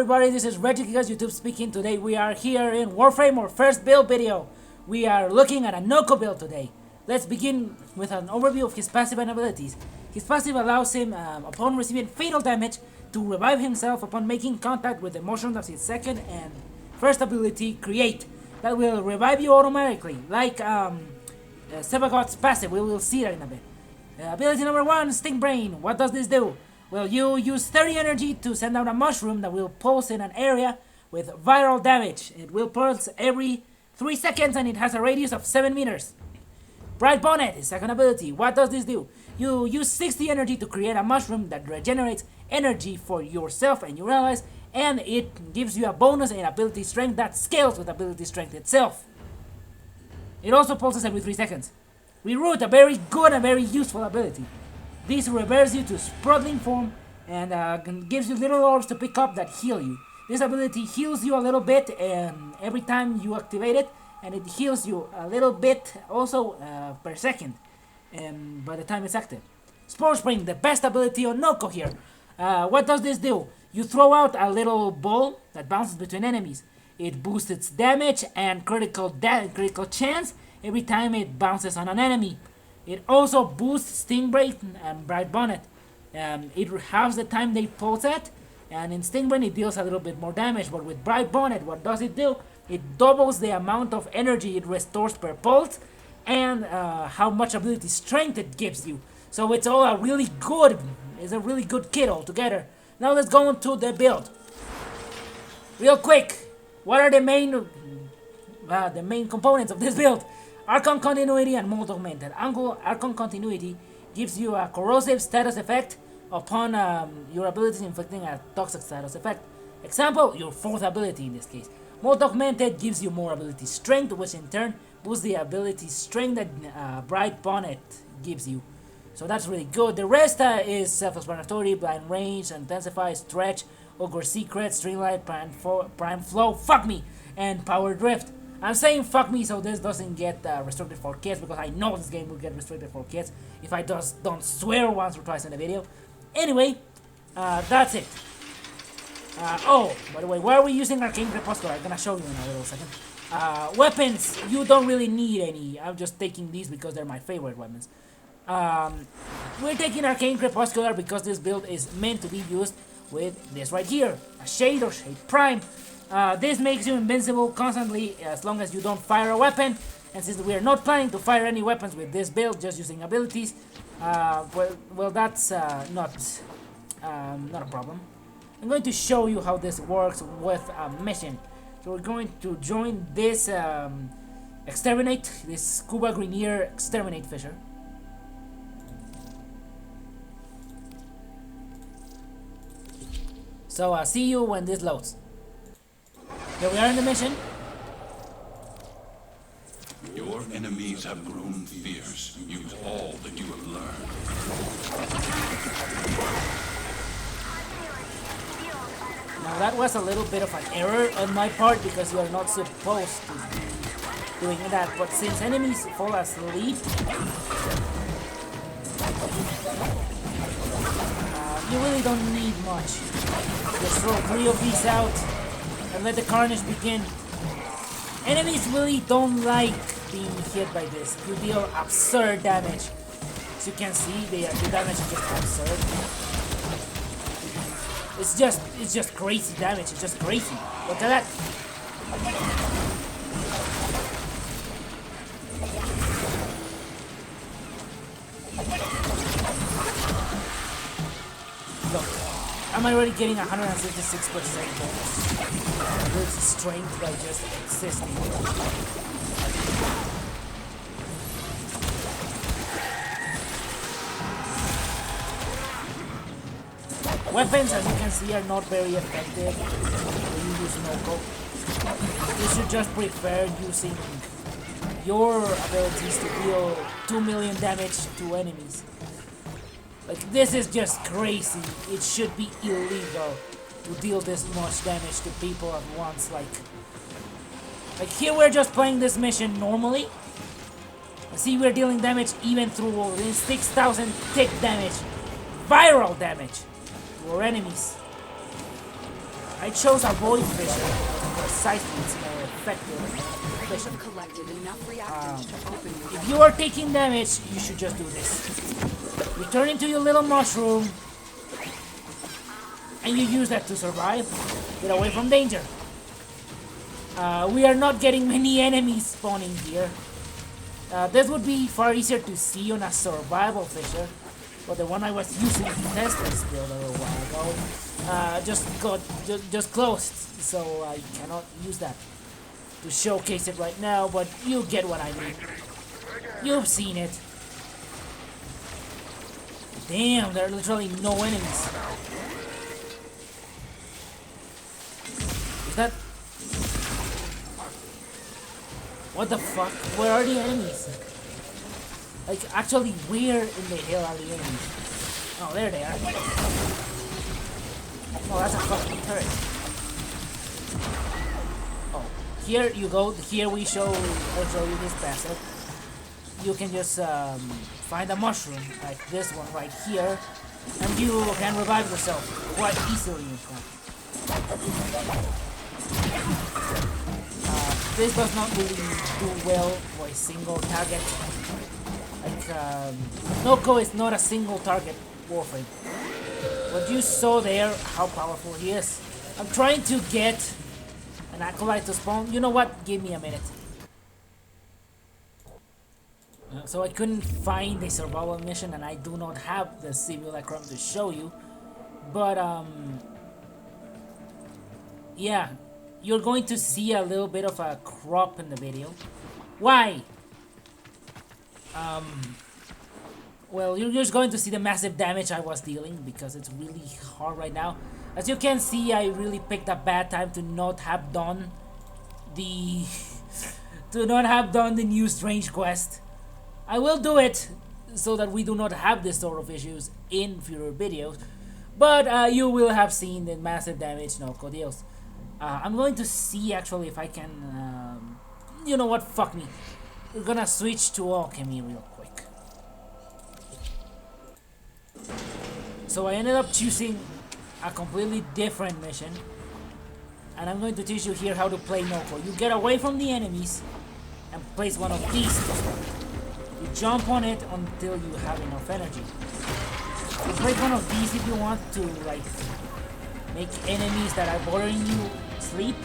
everybody, this is Regigigas YouTube speaking. Today we are here in Warframe, our first build video. We are looking at a Nokko build today. Let's begin with an overview of his passive and abilities. His passive allows him, upon receiving fatal damage, to revive himself upon making contact with the motion of his second and first ability, Create. That will revive you automatically, like Sebagod's passive. We will see that in a bit. Ability number 1, Sting Brain. What does this do? Well, you use 30 energy to send out a mushroom that will pulse in an area with viral damage. It will pulse every 3 seconds and it has a radius of 7 meters. Bright Bonnet, his second ability. What does this do? You use 60 energy to create a mushroom that regenerates energy for yourself and your allies, and it gives you a bonus in ability strength that scales with ability strength itself. It also pulses every 3 seconds. Reroot, a very good and very useful ability. This reverses you to Sprouting form and gives you little orbs to pick up that heal you. This ability heals you a little bit every time you activate it, and it heals you a little bit also per second by the time it's active. Spore Spring, the best ability on Nokko here. What does this do? You throw out a little ball that bounces between enemies. It boosts its damage and critical chance every time it bounces on an enemy. It also boosts Stingray and Bright Bonnet. It halves the time they pulse at, and in Stingray it deals a little bit more damage, but with Bright Bonnet, what does it do? It doubles the amount of energy it restores per pulse, and how much ability strength it gives you. So it's all a really good kit altogether. Now let's go into the build. Real quick, what are the main components of this build? Archon Continuity and Mold Augmented. Archon Continuity gives you a corrosive status effect upon your abilities inflicting a toxic status effect. Example, your 4th ability in this case. Mold Augmented gives you more ability strength, which in turn boosts the ability strength that Bright Bonnet gives you. So that's really good. The rest is Self-Explanatory, Blind Range, Intensify, Stretch, Ogre Secret, Streamlight, Prime Flow, fuck me, and Power Drift. I'm saying fuck me so this doesn't get restricted for kids, because I know this game will get restricted for kids if I just don't swear once or twice in the video. Anyway, that's it. Oh, by the way, why are we using Arcane Crepuscular? I'm gonna show you in a little second. Weapons, you don't really need any. I'm just taking these because they're my favorite weapons. We're taking Arcane Crepuscular because this build is meant to be used with this right here, a Shade or Shade Prime. This makes you invincible constantly as long as you don't fire a weapon, and since we are not planning to fire any weapons with this build, just using abilities, well that's not a problem. I'm going to show you how this works with a mission. So we're going to join this Exterminate, this Scuba Grenier Exterminate Fisher. So see you when this loads. Here we are in the mission. Your enemies have grown fierce. Use all that you have learned. Now that was a little bit of an error on my part because you are not supposed to be doing that. But since enemies fall asleep, you really don't need much. Just throw 3 of these out and let the carnage begin. Enemies really don't like being hit by this. You deal absurd damage. As you can see, the damage is just absurd. It's just crazy damage. It's just crazy. Look at that. Look, I'm already getting 166% bonus. Ability strength by just existing. Weapons, as you can see, are not very effective when you use Nokko. You should just prefer using your abilities to deal 2 million damage to enemies. Like, this is just crazy. It should be illegal to deal this much damage to people at once. Like here we're just playing this mission normally. See, we're dealing damage even through all this 6,000 tick damage. Viral damage to our enemies. I chose avoid fissure because precisely it's more effective than fissure. Collected enough reactants to open your If you are taking damage, you should just do this. You turn into your little mushroom, and you use that to survive. Get away from danger. We are not getting many enemies spawning here. This would be far easier to see on a survival fissure, but the one I was using to test this build a little while ago just closed, so I cannot use that to showcase it right now, but you get what I mean. You've seen it. Damn, there are literally no enemies. Is that... What the fuck? Where are the enemies? Like, actually, where in the hell are the enemies? Oh, there they are. Oh, that's a fucking turret. Oh, here you go. Here I'll show you this passive. You can just find a mushroom, like this one right here, and you can revive yourself quite easily, in fact. This does not really do well for a single target. Like, Nokko is not a single target Warframe. What you saw there, how powerful he is. I'm trying to get an acolyte to spawn. You know what? Give me a minute. So I couldn't find a survival mission, and I do not have the simulacrum to show you. But yeah, you're going to see a little bit of a crop in the video. Why? Well, you're just going to see the massive damage I was dealing because it's really hard right now. As you can see, I really picked a bad time to not have done the new strange quest. I will do it so that we do not have this sort of issues in future videos, but you will have seen the massive damage Nokko deals. I'm going to see actually if I can, you know what, fuck me. We're gonna switch to alchemy real quick. So I ended up choosing a completely different mission, and I'm going to teach you here how to play Nokko. You get away from the enemies and place one of these. You jump on it until you have enough energy. You place one of these if you want to, like, make enemies that are bothering you sleep.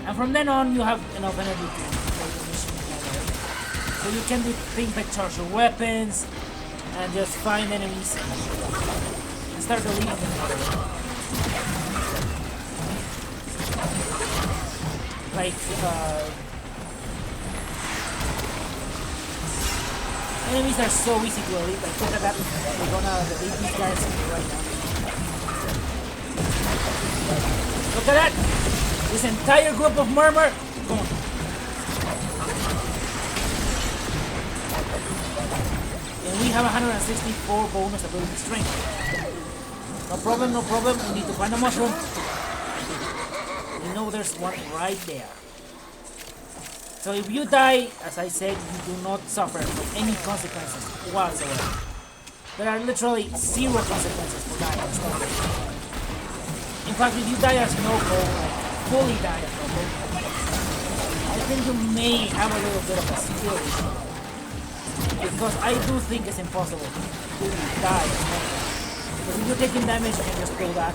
And from then on, you have enough energy to play the mission in that way. So you can do things like charge your weapons and just find enemies and start deleting them that way. Like, enemies are so easy to elite. Like, look at that. We're gonna delete these guys right now. Look at that! This entire group of murmur. Come on. And we have 164 bonus ability strength. No problem, no problem. We need to find a mushroom. We know there's one right there. So if you die, as I said, you do not suffer from any consequences whatsoever. There are literally zero consequences for dying as Nokko. In fact, if you die as Nokko, like fully die as Nokko, I think you may have a little bit of a skill issue. Because I do think it's impossible to die as Nokko. Because if you're taking damage, you can just pull that.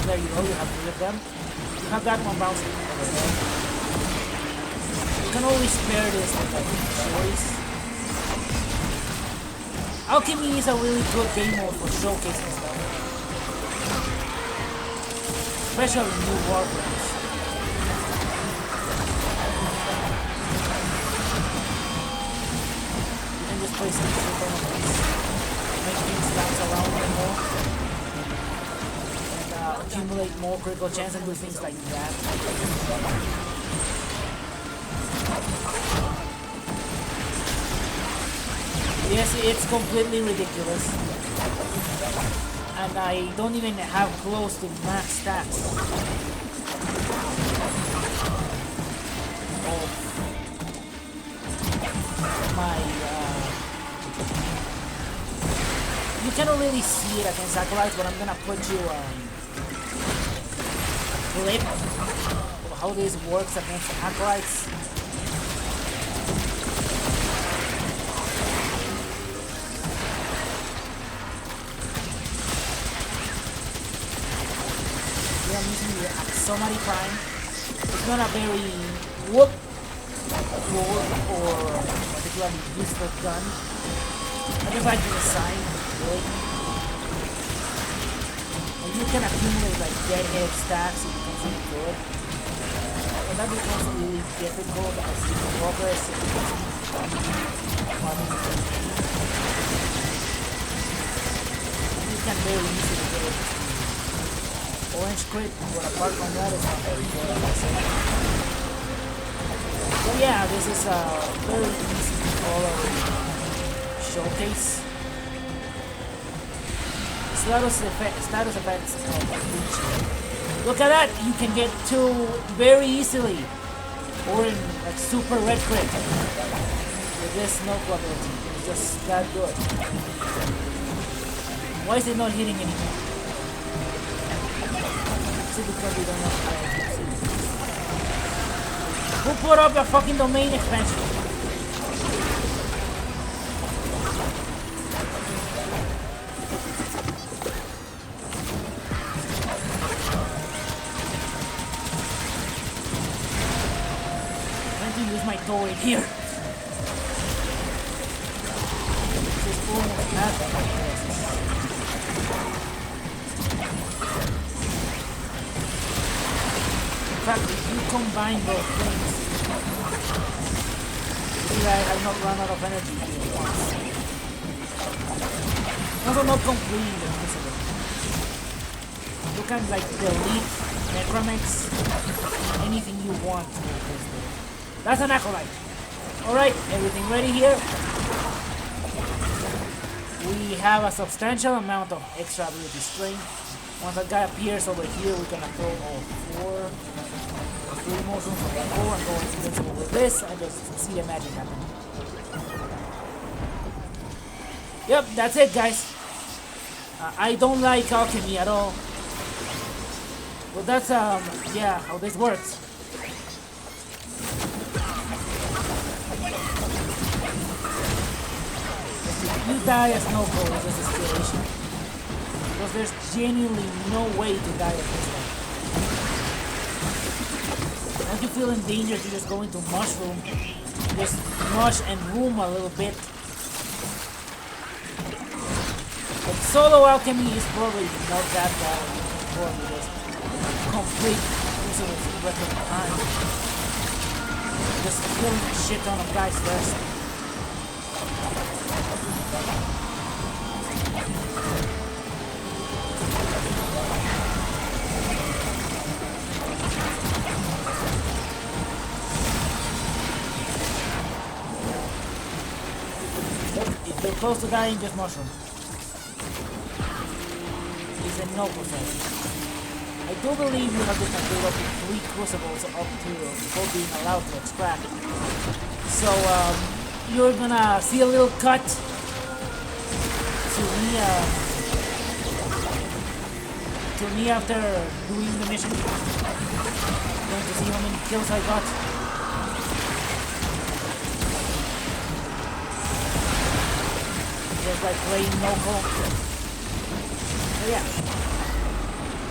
There you go, you have 3 of them. You have that one bouncing over there. You can always spare this with like choice. Alchemy is a really good game mode for showcasing stuff. Especially new Warframes. You can just place things in front of these. Make things bounce around and more. Accumulate more critical chance and do things like that. Yes, it's completely ridiculous. And I don't even have close to max stats. cannot really see it against acolytes, but I'm gonna put you clip of how this works against acolytes. I'm using the Axomary Prime. It's not a very cool or particularly useful gun. I just like the design, really. And you can accumulate like deadhead stacks, it becomes really good. And that becomes really difficult as you progress. You can very easily get it. Orange crit, but apart from that, it's not very good, I say. So yeah, this is a very easy to follow showcase. Status effects of each. Look at that! You can get 2 very easily, or in like super red crit with this Nokko ability. It's just that good. Why is it not hitting anymore? Because we don't know how to see. Who put up a fucking domain expansion? I'm trying to use my turret here. This is almost nothing. If you combine both things, see that I have not run out of energy at once. Also not completely invisible. You can like delete necromex, anything you want to this thing. That's an acolyte. Alright, everything ready here. We have a substantial amount of extra ability strain. Once that guy appears over here, we're gonna throw all 4 motions of that 4 and go invincible with this and just see the magic happen. Yep, that's it, guys. I don't like alchemy at all. But that's yeah, how this works. If you die as Nokko, it's just inspiration. Because there's genuinely no way to die at this time. Once you feel in danger, you just go into mushroom. Just mush and room a little bit. But solo alchemy is probably not that bad. Probably just complete use of its weapon time. Just killing a shit ton of guys first. If they're close to dying, just mushroom. It's a Nokko set. I do believe you have to complete up to 3 crucibles up to before being allowed to extract. So you're gonna see a little cut to me after doing the mission. Going to see how many kills I got. Just like playing Nokko. So yeah.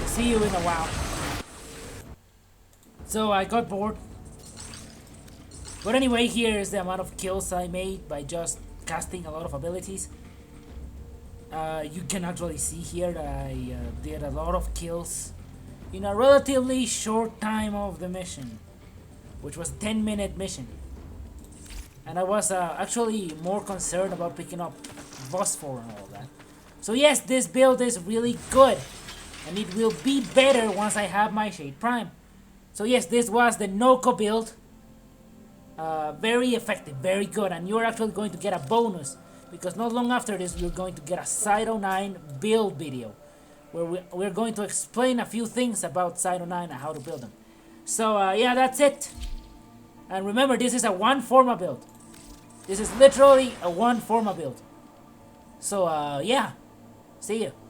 See you in a while. So I got bored. But anyway, here is the amount of kills I made by just casting a lot of abilities. You can actually see here that I did a lot of kills in a relatively short time of the mission, which was a 10-minute mission. And I was actually more concerned about picking up phosphor and all that. So yes, this build is really good, and it will be better once I have my Shade Prime. So yes, this was the Nokko build. Very effective, very good, and you're actually going to get a bonus, because not long after this we're going to get a Cyto 9 build video, where we're going to explain a few things about Cyto 9 and how to build them. So yeah, that's it. And remember, this is a 1 forma build. This is literally a 1 forma build. So yeah, See ya.